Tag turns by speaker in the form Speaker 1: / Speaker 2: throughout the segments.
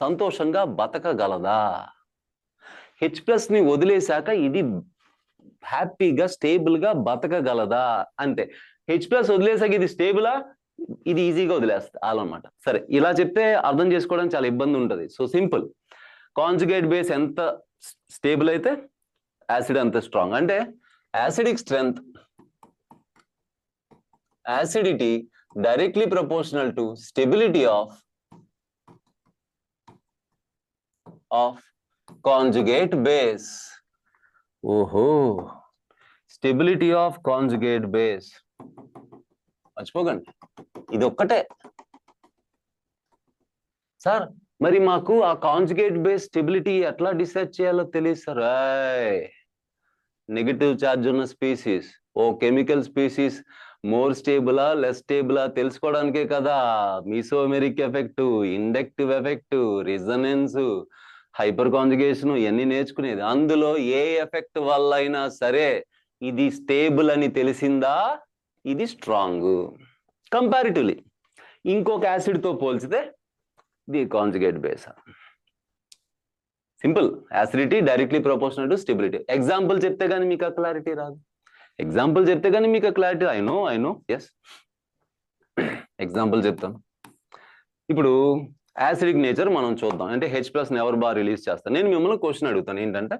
Speaker 1: సంతోషంగా బతకగలదా? H+ ని వదిలేశాక ఇది హ్యాపీగా స్టేబుల్గా బతకగలదా అంతే. H+ వదిలేసాక ఇది స్టేబులా? ఇది ఈజీగా వదిలేస్తా అన్నమాట. సరే, ఇలా చెప్తే అర్థం చేసుకోవడానికి చాలా ఇబ్బంది ఉంటుంది. So simple. కాంజుగేట్ బేస్ ఎంత స్టేబుల్ అయితే యాసిడ్ అంత స్ట్రాంగ్. అంటే acidic strength, acidity directly proportional to stability of conjugate base. ఓహో, స్టెబిలిటీ ఆఫ్ కాంజుగేట్ బేస్ మర్చిపోకండి, ఇది ఒక్కటే. సార్ మరి మాకు ఆ కాంజుగేట్ బేస్ స్టెబిలిటీ ఎట్లా డిసైడ్ చేయాలో తెలియదు సార్. నెగటివ్ ఛార్జ్ ఉన్న స్పీసీస్, ఓ కెమికల్ స్పీసీస్ మోర్ స్టేబులా లెస్ స్టేబులా తెలుసుకోవడానికే కదా mesomeric effect, inductive effect, resonance, hyperconjugation ఇవన్నీ నేర్చుకునేది. అందులో ఏ ఎఫెక్ట్ వల్ల అయినా సరే ఇది స్టేబుల్ అని తెలిసిందా, ఇది స్ట్రాంగ్ కంపారిటివ్లీ ఇంకొక యాసిడ్ తో పోల్చితే the conjugate base. Simple, acidity directly proportional to stability. Example చెప్తే కానీ మీకు ఆ క్లారిటీ రాదు. ఎగ్జాంపుల్ చెప్తే కానీ మీకు ఆ clarity, I know yes. Example చెప్తాను. ఇప్పుడు యాసిడిక్ నేచర్ మనం చూద్దాం. అంటే H+ ని ఎవరు బాగా రిలీజ్ చేస్తారు? నేను మిమ్మల్ని క్వశ్చన్ అడుగుతాను ఏంటంటే,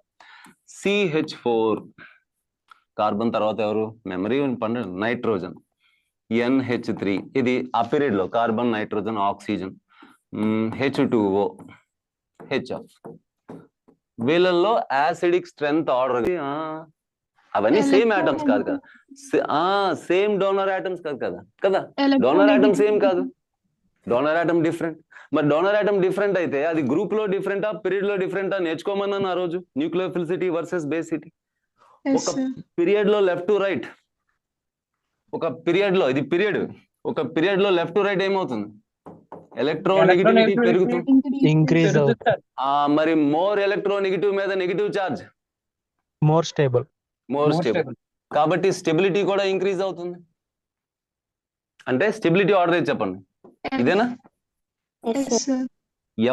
Speaker 1: CH4 కార్బన్ తర్వాత ఎవరు మెమరీ పండు నైట్రోజన్, NH3 ఇది ఆ పీరియడ్ లో carbon nitrogen oxygen, H2O HF. వీళ్ళల్లో యాసిడిక్ స్ట్రెంగ్త్ ఆర్డర్ అవన్నీ సేమ్ ఆటమ్స్ కాదు కదా, సేమ్ డోనర్ ఆటమ్స్ కాదు కదా డోనర్ ఆటమ్ సేమ్ కాదు, డోనర్ ఆటమ్ డిఫరెంట్. మరి డోనర్ ఆటమ్ డిఫరెంట్ అయితే అది గ్రూప్ లో డిఫరెంటా, పీరియడ్ లో డిఫరెంటా నేర్చుకోమన్నాను ఆ రోజు. న్యూక్లియోఫిలిసిటీ వర్సెస్ బేసిటీ. ఒక పీరియడ్ లో లెఫ్ట్ టు రైట్, ఒక పీరియడ్ లో ఇది పీరియడ్, ఒక పీరియడ్ లో లెఫ్ట్ టు రైట్ ఏమవుతుంది? ఎలక్ట్రోనెగటివిటీ పెరుగుతుంది. మరి మోర్ ఎలక్ట్రోనెగటివ్ మీద నెగటివ్ చార్జ్ మోర్ స్టేబుల్. కాబట్టి స్టెబిలిటీ కూడా ఇంక్రీజ్ అవుతుంది. అంటే స్టెబిలిటీ ఆర్డర్ చెప్పండి, ఇదేనా?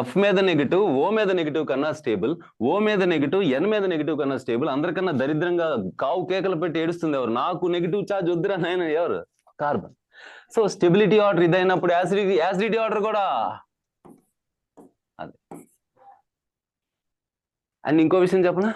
Speaker 1: F మీద నెగిటివ్, O మీద నెగిటివ్ కన్నా స్టేబుల్, O మీద నెగిటివ్, N మీద నెగిటివ్ కన్నా స్టేబుల్. అందరికన్నా దరిద్రంగా కావు కేకలు పెట్టి ఏడుస్తుంది ఎవరు? నాకు నెగిటివ్ చార్జ్ వద్దురా నాయన, ఎవరు? కార్బన్. సో స్టెబిలిటీ ఆర్డర్ ఇదైనప్పుడు యాసిడిటీ ఆర్డర్ కూడా అదే. అండ్ ఇంకో విషయం చెప్పనా?